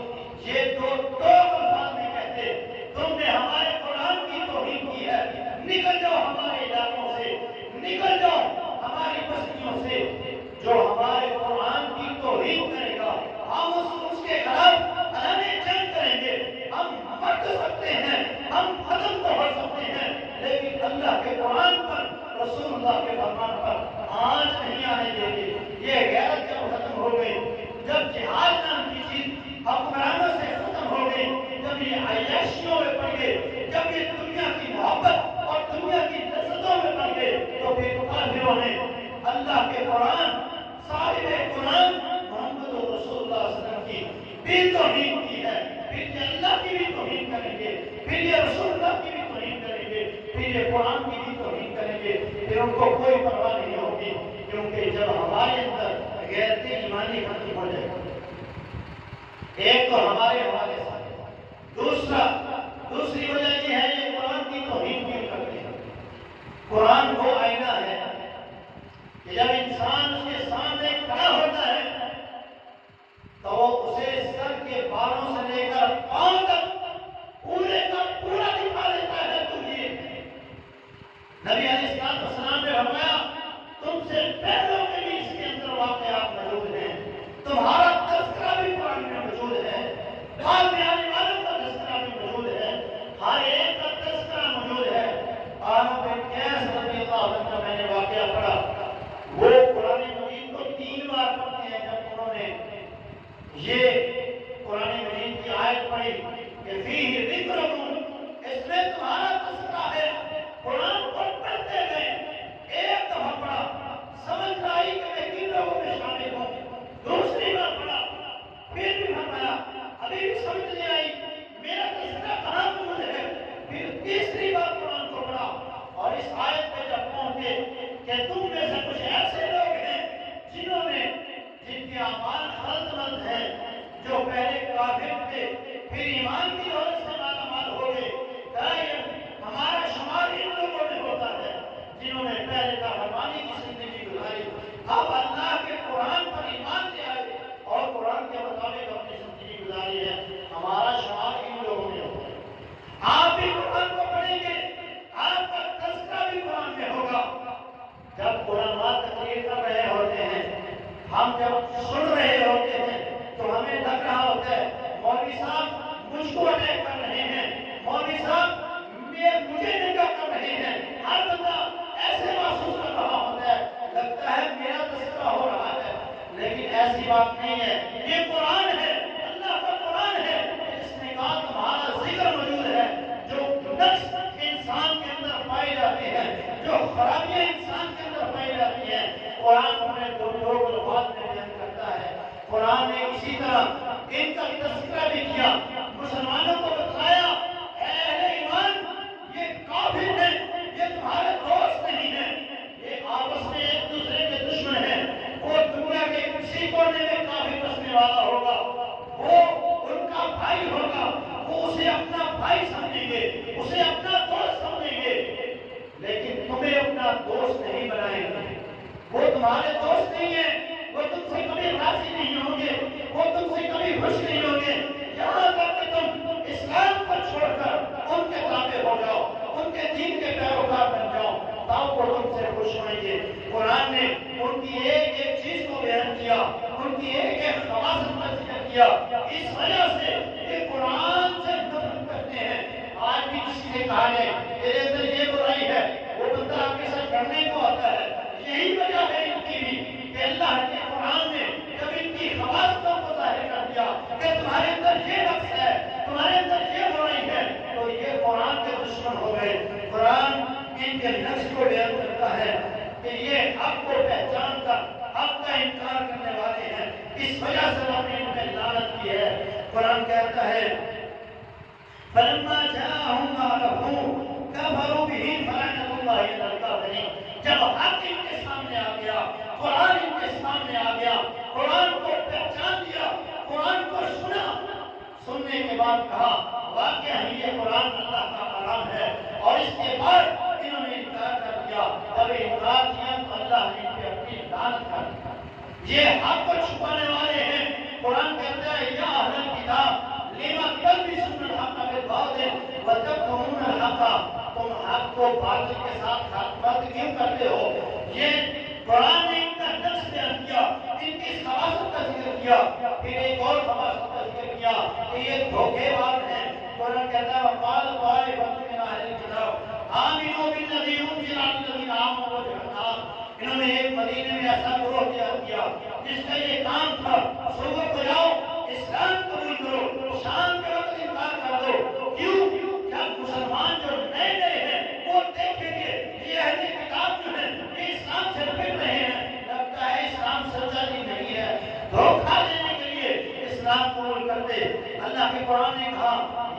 یہ دو الفاظ میں کہتے تم نے ہمارے قرآن کی توہین کی ہے، نکل جاؤ ہمارے علاقوں سے، نکل جاؤ ہماری بستیوں سے۔ جو ہمارے قرآن کی توہین کرے گا ہم اس کے خلاف اعلان جنگ کریں گے۔ ہم مر تو سکتے ہیں، ہم ختم تو ہو سکتے ہیں، لیکن اللہ کے قرآن پر، رسول اللہ کے فرمان پر آنچ نہیں آنے دیں گے۔ یہ غیرت جب ختم ہو گئی، جب جہاد نام کی چیز حکمرانوں سے ختم ہو گئی، جب یہ عیاشیوں میں پڑ گئے، جب یہ دنیا کی محبت اور دنیا کی لذتوں میں پڑ گئے، تو پھر کافروں نے اللہ کے قرآن، صاحب قرآن محمد رسول اللہ صلی اللہ علیہ وسلم کی بھی توہین کی ہے۔ پھر یہ اللہ کی بھی توہین کریں گے، پھر یہ رسول اللہ کی بھی توہین کریں گے، پھر یہ قرآن کی بھی توہین کریں گے، پھر ان کو کوئی پرواہ نہیں ہوگی، کیونکہ جب ہمارے اندر غیرت ایمانی ختم ہو جائے گی، ایک تو ہمارے حوالے سے، دوسری وجہ یہ ہے یہ قرآن کی توہین کیوں کرتے ہیں؟ قرآن وہ آئینہ ہے کہ جب انسان اس کے سامنے کھڑا ہوتا ہے تو وہ اسے سر کے بالوں سے لے کر پاؤں تک پورے کا پورا دکھا دیتا ہے۔ تم یہ نبی علیہ السلام نے فرمایا تم سے پہلوں میں بھی اس کے اندر واقعات موجود ہیں، تمہارا تذکرہ بھی قرآن میں موجود ہے، بعد میں آنے والوں کا تذکرہ بھی موجود ہے، ہر ایک کا تذکرہ موجود ہے۔ عامر بن قیس رضی اللہ عنہ کا میں نے واقعہ پڑھا، وہ قرآن مجید کو 3 بار پڑھتے ہیں۔ جب انہوں نے یہ قرآن مجید کی آیت پڑھی کہ فیہ ذکرکم، اس میں تمہارا تذکرہ ہے، قرآن کو پڑھتے گئے، ایک دفعہ پڑھا، سمجھ نہ آئی کہ میں کن لوگوں میں شامل ہوں، دوسری بار پڑھا، پھر بھی فرمایا ابھی بھی سمجھ نہیں آئی، میرا تذکرہ کہاں موجود ہے، پھر تیسری بار قرآن کو پڑھا، اور اس آیت پہ جب پہنچے کہ تم میں سے کچھ ایسے لوگ ہیں جنہوں نے جن کے اعمال خلط مند ہیں، جو پہلے کافر تھے پھر ایمان کی دولت سے مالا مال ہو گئے، ہمارا شمار ان لوگوں ہم جب سن رہے ہوتے ہیں تو ہمیں لگ رہا ہوتا ہے مولوی صاحب مجھ کو اٹیک کر رہے ہیں، مولوی صاحب مجھے نگاہ کر رہے ہیں. ہر بندہ ایسے محسوس کر رہا ہوتا ہے، لگتا ہے میرا تذکرہ ہو رہا ہے. لیکن ایسی بات نہیں ہے. یہ قرآن ہے، اللہ کا قرآن ہے، جس نے کہا تمہارا ذکر موجود ہے. جو نقص انسان کے اندر پائے جاتے ہیں، جو خرابیاں انسان کے اندر پائی جاتی ہیں، قرآن انہیں دو لفظ میں بیان کرتا ہے. قرآن نے اسی طرح ان کا تذکرہ بھی کیا، مسلمانوں کو بتایا اے اہل ایمان یہ کافر ہیں، یہ تمہارے دوست نہیں ہیں، یہ آپس میں ایک دوسرے کے دشمن ہیں. وہ دنیا کے کسی کونے میں کافر بسنے والا ہوگا، وہ ان کا بھائی ہوگا، وہ اسے اپنا بھائی سمجھیں گے، اسے اپنا دوست سمجھیں گے، لیکن تمہیں اپنا دوست نہیں بنائیں گے. وہ تمہارے دوست نہیں ہیں، وہ تم سے کبھی راضی نہیں ہوں گے، وہ تم سے کبھی خوش نہیں ہوں گے. یہاں تک کہ تم اسلام کو چھوڑ کر ان کے تابع ہو جاؤ، ان کے دین کے پیروکار بن جاؤ، تب وہ تم سے خوش ہوئیں گے. قرآن نے ان کی ایک ایک چیز کو بیان کیا، ان کی ایک ایک خواص کا ذکر کیا. اس وجہ سے یہ قرآن سے نفرت کرتے ہیں. آج بھی کسی سے کہا ہے تیرے اندر یہ برائی ہے، وہ بندہ آپ کے ساتھ کرنے کو آتا ہے. یہی وجہ ہے ان کی بھی کہ اللہ کے قرآن نے جب ان کی خواصوں کو ظاہر کر دیا کہ تمہارے اندر یہ نقص ہے، تمہارے اندر یہ برائی ہے، تو یہ قرآن کے دشمن ہو گئے. قرآن ان کے نقص کو بیان کرتا ہے کہ یہ حق کو پہچان کر حق کا انکار کرنے والے ہیں. اس وجہ سے ہم نے ان پہ لعنت کی ہے. قرآن کہتا ہے فلما جاءهم ما عرفوا كفروا به فلعنة الله على الكافرين. جب حق ان کے سامنے آ گیا، قرآن ان کے سامنے آ گیا، قرآن کو پہچان لیا، قرآن کو سنا، سننے کے بعد کہا واقعہ یہ قرآن اللہ کا کلام ہے، اور اس کے بعد انہوں نے انکار کر دیا. جب انکار کیا تو اللہ نے ان پہ اپنی لعنت کر دی. یہ حق کو چھپانے والے ہیں. قرآن کہتا ہے یا اہل الکتاب لما تلبسون الحق بالباطل وتكتمون الحق. تم حق کو باطل کے ساتھ خلط کیوں کرتے ہو؟ یہ قرآن نے ان کا نقص بیان کیا، ان کی خواص کا ذکر کیا، پھر ایک اور خواص کا ذکر کیا کہ یہ دھوکے باز ہیں. قرآن کہتا ہے وقال طائفة من اہل الکتاب آمنوا بالذی انزل علی الذین آمنوا وجه النہار. انہوں نے ایک مدینے میں ایسا گروہ تیار کیا جس کا یہ کام تھا صبح کو جاؤ اسلام قبول کرو، شام کے وقت انکار کر دو. کیوں؟ جب مسلمان جو نئے نئے ہیں وہ دیکھیں گے یہ اہل کتاب جو ہیں یہ اسلام سے پھر رہے ہیں، لگتا ہے اسلام سچا ہی نہیں ہے، دھوکہ دینے کے لیے اسلام قبول کرتے. اللہ کے قرآن نے کہا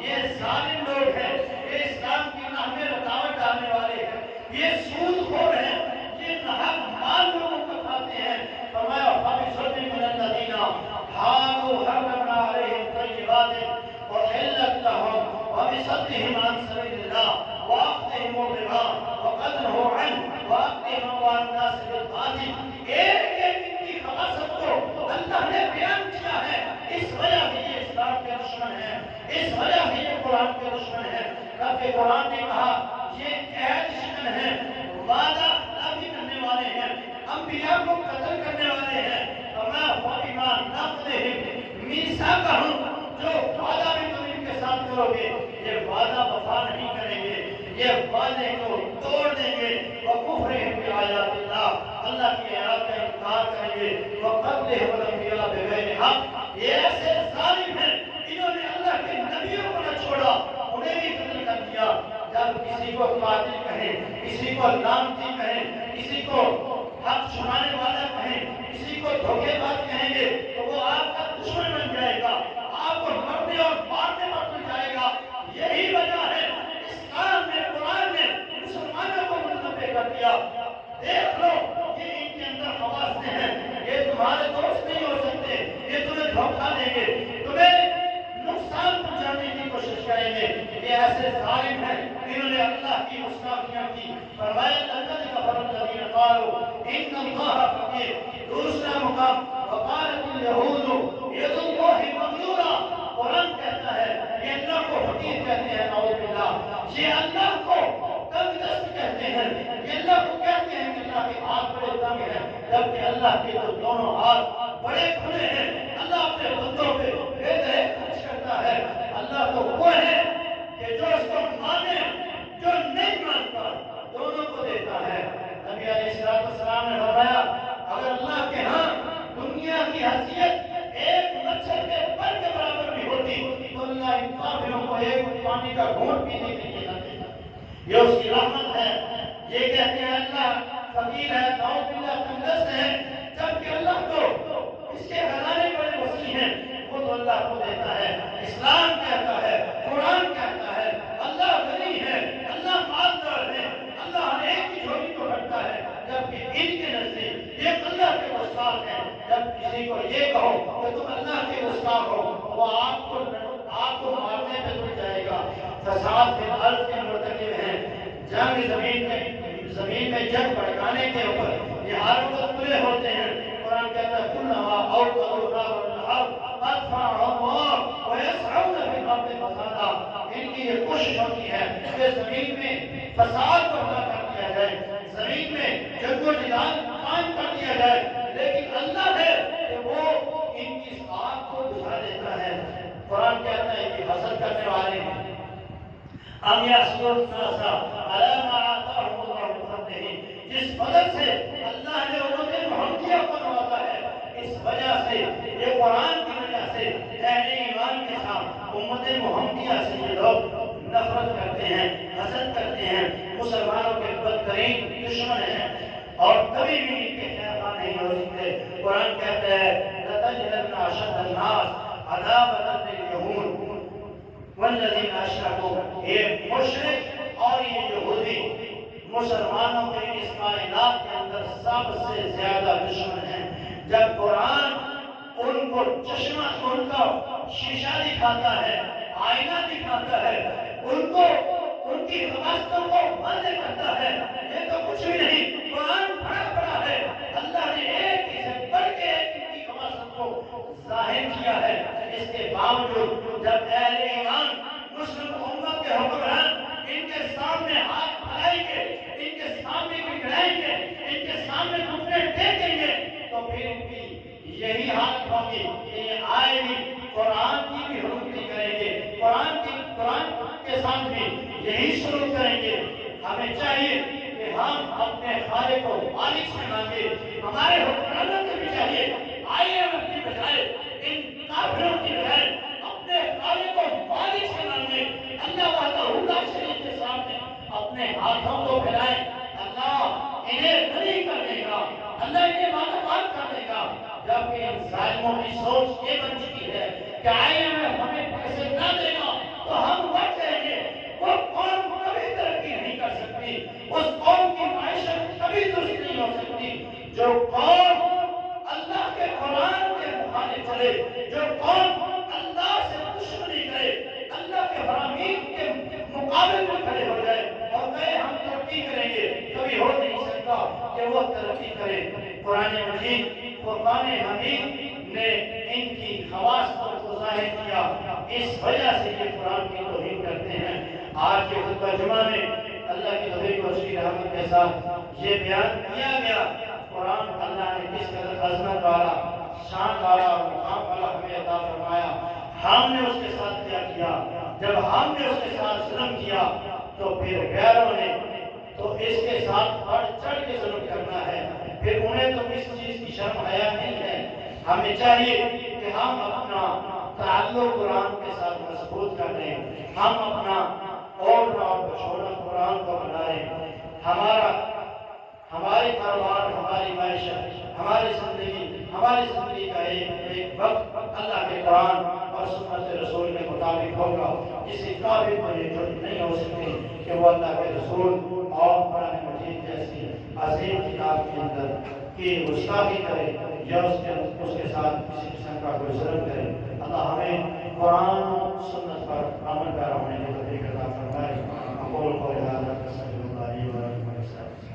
یہ ظالم لوگ ہیں، یہ اسلام کی راہ میں رکاوٹ ڈالنے والے ہیں، یہ سود خور ہیں، یہ ناحق مال لوگوں کو کھاتے ہیں. فرمایا فَبِظُلْمٍ مِّنَ الَّذِينَ هَادُوا حَرَّمْنَا عَلَيْهِمْ طَيِّبَاتٍ وَأُحِلَّتْ لَهُمْ وَبِصَدِّهِمْ عَن سَبِيلِ اللَّهِ وَأَخْذِهِمْ الرِّبَا وَقَدْ نُهُوا عَنْهُ وَأَكْلِهِمْ أَمْوَالَ النَّاسِ بِالْبَاطِلِ. ایک ایک ان کی خواص کو اللہ نے بیان کیا ہے. اس وجہ سے یہ اسلام کے دشمن ہیں، اس وجہ سے یہ قرآن کے دشمن ہیں. رب قرآن نے کہا یہ عہد شکن ہیں، وعدہ خلافی کرنے والے ہیں، انبیاء کو قتل کرنے والے ہیں. فَمَا فَبِمَا نَقْضِهِمْ مِيثَاقَهُمْ. جو وعدہ بھی تم ان کے ساتھ کرو گے یہ وعدہ وفا نہیں کریں گے، یہ وعدے کو توڑ دیں گے. وَكُفْرِهِمْ بِآيَاتِ اللَّهِ. اللہ کی آیات کا انکار کریں گے. وَقَتْلِهِمُ الْأَنْبِيَاءَ بِغَيْرِ حَقٍّ. یہ ایسے ظالم ہیں انہوں نے اللہ کے نبیوں کو نہ چھوڑا، انہیں بھی قتل کر دیا. جب کسی کو قاتل کہیں، کسی کو لعنتی کہیں، کسی کو حق چھپانے والا کہیں، کسی کو دھوکے باز کہیں گے تو وہ آپ کا دشمن بن جائے گا، آپ کو مرنے اور مارنے پر مل جائے گا. یہی وجہ ہے اسلام میں قرآن نے مسلمانوں کو منتبہ کر دیا. دیکھ لو یہ ان کے اندر خواص ہیں، یہ تمہارے دوست نہیں ہو سکتے، یہ تمہیں دھوکہ دیں گے، تمہیں نقصان پہنچانے کی کوشش کریں گے. یہ ایسے ظالم ہیں انہوں نے اللہ کی گستاخیاں کی. فرمایا لقد كفر الذين قالوا ان الله فقير. دوسرا مقام وقالت اليهود يد الله مغلولة. قرآن کہتا ہے یہ اللہ کو فقیر کہتے ہیں، نعوذ باللہ. یہ اللہ کو تنگ دست کہتے ہیں، یہ اللہ کو کہتے ہیں کہ اللہ کے ہاتھ بڑے تنگ ہیں، جبکہ اللہ کے تو دونوں ہاتھ بڑے کھلے ہیں، اللہ اپنے بندوں پہ بے دہے خرچ کرتا ہے۔ اللہ تو وہ ہے کہ جو اس کو مانے، جو نہیں مانتا، دونوں کو دیتا ہے۔ نبی علیہ السلام نے فرمایا اگر اللہ کے ہاں دنیا کی حیثیت ایک مچھر کے پر کے برابر بھی ہوتی تو اللہ ان کافروں کو ایک پانی کا گھونٹ پینے کے لیے نہ دیتا۔ یہ اس کی رحمت ہے۔ یہ کہتے ہیں اللہ فقیر ہے، نعوذ باللہ تنگست ہے، جبکہ اللہ کو اس کے خزانے بڑے وسیع ہیں، وہ تو اللہ کو دیتا ہے۔ اسلام کہتا ہے، قرآن کہتا ہے اللہ غنی ہے، اللہ مالدار ہے، اللہ ہر ایک کی جھولی کو بھرتا ہے، جبکہ ان کے نزدیک یہ اللہ کے گستاخ ہیں۔ جب کسی کو یہ کہو کہ تم اللہ کے گستاخ ہو، وہ آپ کو مارنے پہ تل جائے گا۔ فساد فی الارض کے مرتکب ہیں، جنگ زمین میں جنگ بھڑکانے کے اوپر یہ ہر وقت تلے ہوتے ہیں۔ قرآن کہتا ہے کلما اوقدوا نارا للحرب اطفأها الله ويسعون في الارض فسادا۔ ان کی یہ کوشش ہوتی ہے کہ زمین میں فساد برپا کر دیا جائے، زمین میں جنگ و جدال قائم کر دیا جائے، لیکن اللہ ہے کہ وہ ان کی آگ کو بجھا دیتا ہے۔ قرآن کہتا ہے کہ حسد کرنے والے ہیں ام یحسدون الناس علی ما آتاهم اللہ من فضلہ، جس فضل سے اللہ نے امت محمدیہ کو نوازا ہے، اس وجہ سے یہ قرآن کی وجہ سے اہل ایمان کے ساتھ امت محمدیہ سے یہ لوگ نفرت کرتے ہیں، حسد کرتے ہیں، مسلمانوں کے بدترین دشمن ہیں اور کبھی بھی ان کے خیر نہیں ہو سکتے۔ قرآن کہتا ہے لَتَجِدَنَّ أَشَدَّ النَّاسِ عَدَاوَةً لِلْيَهُودِ والذین اشرکوا، یہ مشرک اور یہ یہودی مسلمانوں کے اس کائنات کے اندر سب سے زیادہ دشمن ہیں۔ جب قرآن ان کو چشمہ، ان کا شیشہ دکھاتا ہے، آئینہ دکھاتا ہے، ان کو ان کی حماقتوں کو واضح کرتا ہے، یہ تو کچھ بھی نہیں، قرآن بڑا بڑا ہے، اللہ نے ایک ہی سے بڑھ کے ایک ان کی حماقت کو ظاہر کیا ہے۔ اس کے باوجود جب اہل ایمان مسلم امت کے حکمران ان کے سامنے ہاتھ پھیلائیں گے، ان کے سامنے گڑگڑائیں گے، ان کے سامنے گھٹنے ٹیکیں گے، تو پھر ان کی یہی حالت ہوگی کہ یہ آئے بھی قرآن کی بھی حکمتی کریں گے، قرآن کے ساتھ بھی یہی شروع کریں گے۔ ہمیں چاہیے کہ ہم اپنے خالق کو مالک سے مانگے، ہمارے حکمرانوں کو بھی چاہیے IMF کی بجائے، ان کافروں کی بجائے اپنے خالق کو مالک سے مانگے، اللہ وحدہ لا شریک کے سامنے اپنے ہاتھوں کو پھیلائیں، اللہ انہیں غنی کر دے گا، اللہ انہیں مالا مال کر دے گا۔ جبکہ ان ظالموں کی سوچ یہ بن چکی ہے کہ IMF ہمیں پیسے نہ دے گا تو ہم بچ جائیں گے، وہ قوم کبھی ترقی نہیں کر سکتی، اس قوم کی معیشت کبھی درست نہیں ہو سکتی۔ جو قوم اللہ کے قرآن کے مخالف چلے، جو قوم اللہ سے دشمنی کرے، اللہ کے حرامین کے مقابل میں کھڑے ہو جائے اور کہے ہم ترقی کریں گے، کبھی ہو نہیں سکتا کہ وہ ترقی کرے۔ قرآن مجید، فرقان حمید نے ان کی خواص کو ظاہر کیا، اس وجہ سے یہ قرآن کی توہین کرتے ہیں۔ آج کے خطبہ جمعہ میں اللہ کی توفیق اور اس کی رحمت کے ساتھ یہ بیان کیا گیا، قرآن اللہ نے کس قدر عظمت والا، شان والا اور مقام والا ہمیں عطا فرمایا۔ ہم نے اس کے ساتھ کیا کیا، جب ہم نے اس کے ساتھ ظلم کیا تو پھر غیروں نے تو اس کے ساتھ بڑھ چڑھ کے ظلم کرنا ہے، پھر انہیں تو کس چیز کی شرم حیا نہیں ہے۔ ہمیں چاہیے کہ ہم اپنا تعلق قرآن کے ساتھ مضبوط کر لیں، ہم اپنا اوڑھنا اور بچھوڑنا قرآن کو بنائیں۔ ہماری کاروبار، ہماری معیشت، ہماری زندگی کا ایک وقت اللہ کے قرآن اور سنت رسول کے مطابق ہوگا۔ کسی کافر کو یہ جرأت نہیں ہو سکتی کہ وہ اللہ کے رسول اور قرآن مجید جیسی عظیم کتاب کے اندر کی گستاخی کرے یا اس کے ساتھ کسی قسم کا کوئی ظلم کرے۔ اللہ ہمیں قرآن سنت کا